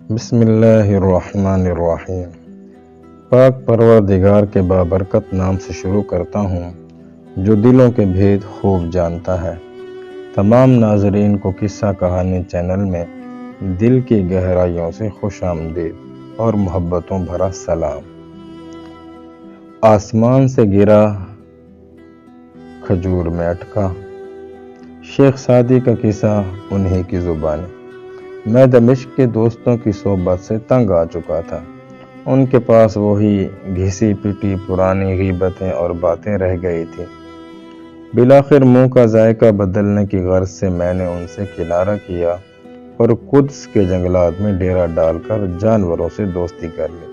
بسم اللہ الرحمن الرحیم۔ پاک پروردگار کے بابرکت نام سے شروع کرتا ہوں جو دلوں کے بھید خوب جانتا ہے۔ تمام ناظرین کو قصہ کہانی چینل میں دل کی گہرائیوں سے خوش آمدید اور محبتوں بھرا سلام۔ آسمان سے گرا کھجور میں اٹکا، شیخ سعدی کا قصہ انہی کی زبانی۔ میں دمشق کے دوستوں کی صحبت سے تنگ آ چکا تھا۔ ان کے پاس وہی گھسی پٹی پرانی غیبتیں اور باتیں رہ گئی تھی۔ بالآخر منہ کا ذائقہ بدلنے کی غرض سے میں نے ان سے کنارہ کیا اور قدس کے جنگلات میں ڈیرا ڈال کر جانوروں سے دوستی کر لی۔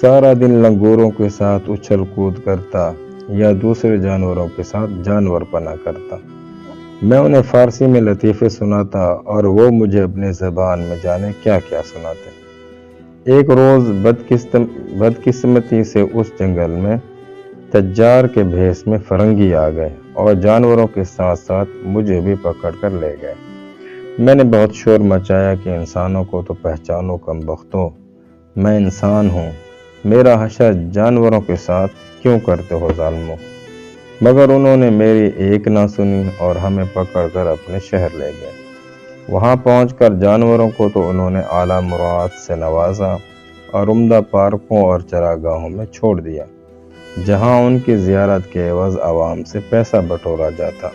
سارا دن لنگوروں کے ساتھ اچھل کود کرتا یا دوسرے جانوروں کے ساتھ جانور پنا کرتا۔ میں انہیں فارسی میں لطیفے سناتا اور وہ مجھے اپنی زبان میں جانے کیا کیا سناتے۔ ایک روز بدقسمتی سے اس جنگل میں تجار کے بھیس میں فرنگی آ گئے اور جانوروں کے ساتھ ساتھ مجھے بھی پکڑ کر لے گئے۔ میں نے بہت شور مچایا کہ انسانوں کو تو پہچانو کم بختو، میں انسان ہوں، میرا حشر جانوروں کے ساتھ کیوں کرتے ہو ظالمو؟ مگر انہوں نے میری ایک نہ سنی اور ہمیں پکڑ کر اپنے شہر لے گئے۔ وہاں پہنچ کر جانوروں کو تو انہوں نے اعلیٰ مراد سے نوازا اور عمدہ پارکوں اور چراگاہوں میں چھوڑ دیا، جہاں ان کی زیارت کے عوض عوام سے پیسہ بٹورا جاتا۔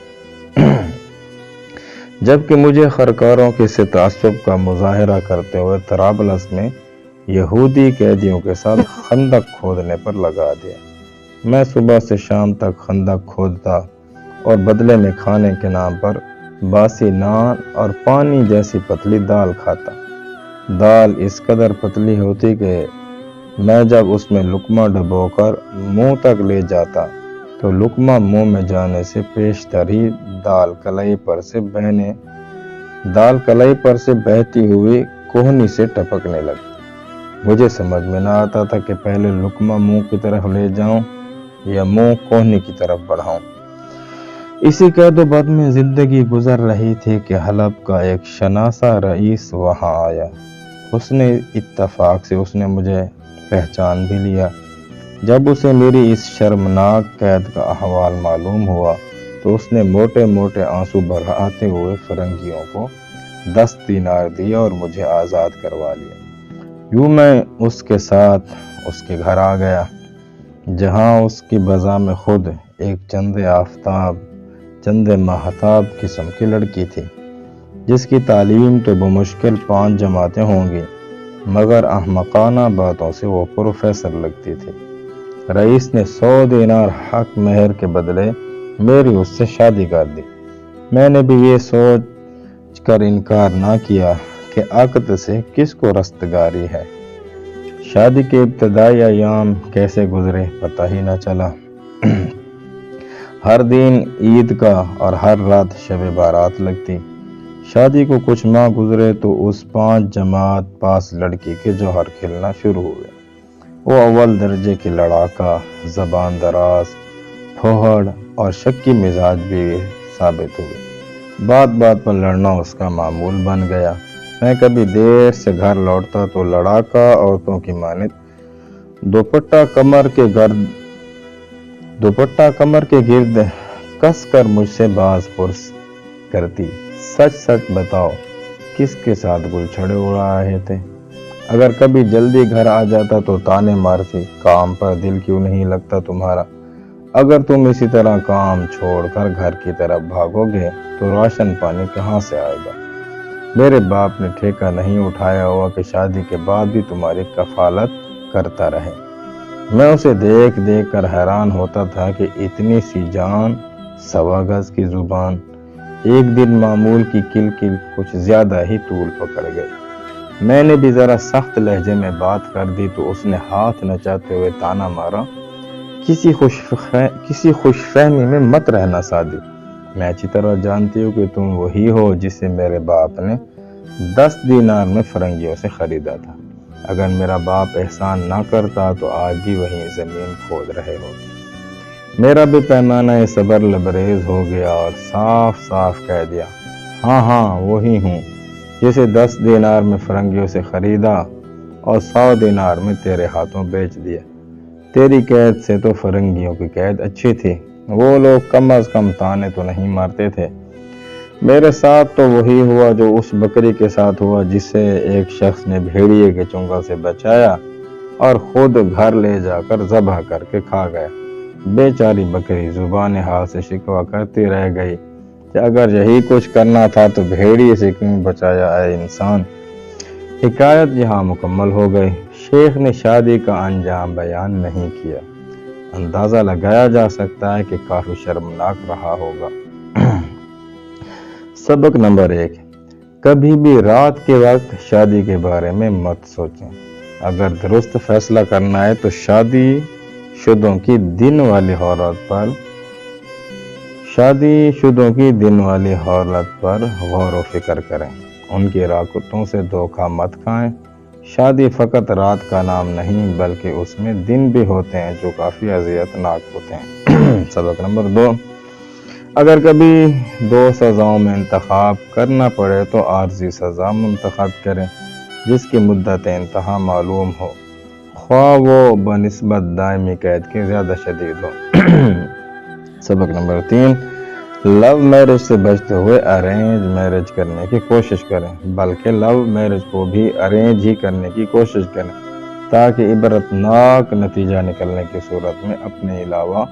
جبکہ مجھے خرکاروں کے سے تعصب کا مظاہرہ کرتے ہوئے طرابلس میں یہودی قیدیوں کے ساتھ خندق کھودنے پر لگا دیا۔ میں صبح سے شام تک خندق کھودتا اور بدلے میں کھانے کے نام پر باسی نان اور پانی جیسی پتلی دال کھاتا۔ دال اس قدر پتلی ہوتی کہ میں جب اس میں لقمہ ڈبو کر منہ تک لے جاتا تو لقمہ منہ میں جانے سے پیشتر ہی دال کلائی پر سے بہتی ہوئی کوہنی سے ٹپکنے لگتی۔ مجھے سمجھ میں نہ آتا تھا کہ پہلے لقمہ منہ کی طرف لے جاؤں یا منہ کوہنی کی طرف بڑھاؤں۔ اسی قید و بد میں زندگی گزر رہی تھی کہ حلب کا ایک شناسا رئیس وہاں آیا۔ حسن اتفاق سے اس نے مجھے پہچان بھی لیا۔ جب اسے میری اس شرمناک قید کا احوال معلوم ہوا تو اس نے موٹے موٹے آنسو بہاتے ہوئے فرنگیوں کو 10 دینار دیا اور مجھے آزاد کروا لیا۔ یوں میں اس کے ساتھ اس کے گھر آ گیا، جہاں اس کی بزا میں خود ایک چند ماہتاب قسم کی لڑکی تھی، جس کی تعلیم تو بمشکل 5 جماعتیں ہوں گی، مگر احمقانہ باتوں سے وہ پروفیسر لگتی تھی۔ رئیس نے 100 دینار حق مہر کے بدلے میری اس سے شادی کر دی۔ میں نے بھی یہ سوچ کر انکار نہ کیا کہ عقد سے کس کو رستگاری ہے۔ شادی کے ابتدائی ایام کیسے گزرے پتہ ہی نہ چلا۔ ہر دن عید کا اور ہر رات شب بارات لگتی۔ شادی کو کچھ ماہ گزرے تو اس 5 جماعت پاس لڑکی کے جوہر کھلنا شروع ہوئے۔ وہ اول درجے کی لڑاکا، زبان دراز، پھوہڑ اور شکی مزاج بھی ثابت ہوئی۔ بات بات پر لڑنا اس کا معمول بن گیا۔ میں کبھی دیر سے گھر لوٹتا تو لڑاکا عورتوں کی مانند دوپٹہ کمر کے گرد کس کر مجھ سے باز پرس کرتی، سچ سچ بتاؤ کس کے ساتھ گل چھڑے اڑا رہے تھے؟ اگر کبھی جلدی گھر آ جاتا تو تانے مارتی، کام پر دل کیوں نہیں لگتا تمہارا؟ اگر تم اسی طرح کام چھوڑ کر گھر کی طرف بھاگو گے تو راشن پانی کہاں سے آئے گا؟ میرے باپ نے ٹھیکہ نہیں اٹھایا ہوا کہ شادی کے بعد بھی تمہاری کفالت کرتا رہے؟ میں اسے دیکھ دیکھ کر حیران ہوتا تھا کہ اتنی سی جان، 1.25 گز کی زبان، ایک دن معمول کی کل کچھ زیادہ ہی طول پکڑ گئی۔ میں نے بھی ذرا سخت لہجے میں بات کر دی تو اس نے ہاتھ نچاتے ہوئے تانا مارا، کسی خوش فہمی میں مت رہنا سعدی، میں اچھی طرح جانتی ہوں کہ تم وہی ہو جسے میرے باپ نے 10 دینار میں فرنگیوں سے خریدا تھا۔ اگر میرا باپ احسان نہ کرتا تو آج بھی وہیں زمین کھود رہے ہوتے۔ میرا بھی پیمانہ صبر لبریز ہو گیا اور صاف صاف کہہ دیا، ہاں وہی ہوں، جسے 10 دینار میں فرنگیوں سے خریدا اور 100 دینار میں تیرے ہاتھوں بیچ دیا۔ تیری قید سے تو فرنگیوں کی قید اچھی تھی، وہ لوگ کم از کم تانے تو نہیں مارتے تھے۔ میرے ساتھ تو وہی ہوا جو اس بکری کے ساتھ ہوا جسے ایک شخص نے بھیڑیے کے چنگل سے بچایا اور خود گھر لے جا کر ذبح کر کے کھا گیا۔ بیچاری بکری زبان حال سے شکوہ کرتی رہ گئی کہ اگر یہی کچھ کرنا تھا تو بھیڑیے سے کیوں بچایا اے انسان۔ حکایت یہاں مکمل ہو گئی۔ شیخ نے شادی کا انجام بیان نہیں کیا۔ اندازہ لگایا جا سکتا ہے کہ کافی شرمناک رہا ہوگا۔ سبق نمبر 1، کبھی بھی رات کے وقت شادی کے بارے میں مت سوچیں۔ اگر درست فیصلہ کرنا ہے تو شادی شدوں کی دن والی حالت پر غور و فکر کریں، ان کی راکتوں سے دھوکہ مت کھائیں۔ شادی فقط رات کا نام نہیں بلکہ اس میں دن بھی ہوتے ہیں جو کافی اذیت ناک ہوتے ہیں۔ سبق نمبر 2، اگر کبھی 2 سزاؤں میں انتخاب کرنا پڑے تو عارضی سزا منتخب کریں جس کی مدت انتہا معلوم ہو، خواہ وہ بنسبت دائمی قید کے زیادہ شدید ہو۔ سبق نمبر 3، لو میرج سے بچتے ہوئے ارینج میرج کرنے کی کوشش کریں، بلکہ لو میرج کو بھی ارینج ہی کرنے کی کوشش کریں تاکہ عبرتناک نتیجہ نکلنے کی صورت میں اپنے علاوہ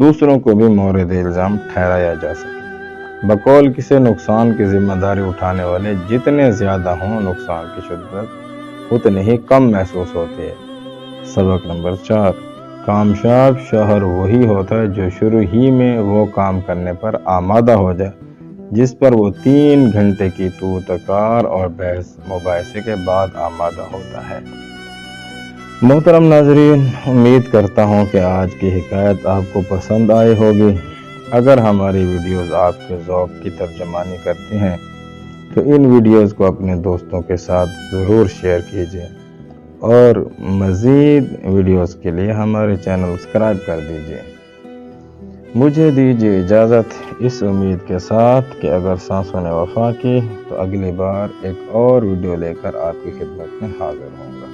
دوسروں کو بھی مورد الزام ٹھہرایا جا سکے۔ بقول کسی نقصان کی ذمہ داری اٹھانے والے جتنے زیادہ ہوں نقصان کی شدت اتنی ہی کم محسوس ہوتی ہے۔ سبق نمبر 4، کامیاب شوہر وہی ہوتا ہے جو شروع ہی میں وہ کام کرنے پر آمادہ ہو جائے جس پر وہ 3 گھنٹے کی تو تکار اور بحث مباحثے کے بعد آمادہ ہوتا ہے۔ محترم ناظرین، امید کرتا ہوں کہ آج کی حکایت آپ کو پسند آئی ہوگی۔ اگر ہماری ویڈیوز آپ کے ذوق کی ترجمانی کرتی ہیں تو ان ویڈیوز کو اپنے دوستوں کے ساتھ ضرور شیئر کیجیے اور مزید ویڈیوز کے لیے ہمارے چینل سبسکرائب کر دیجیے۔ مجھے دیجیے اجازت اس امید کے ساتھ کہ اگر سانسوں نے وفا کی تو اگلی بار ایک اور ویڈیو لے کر آپ کی خدمت میں حاضر ہوں گا۔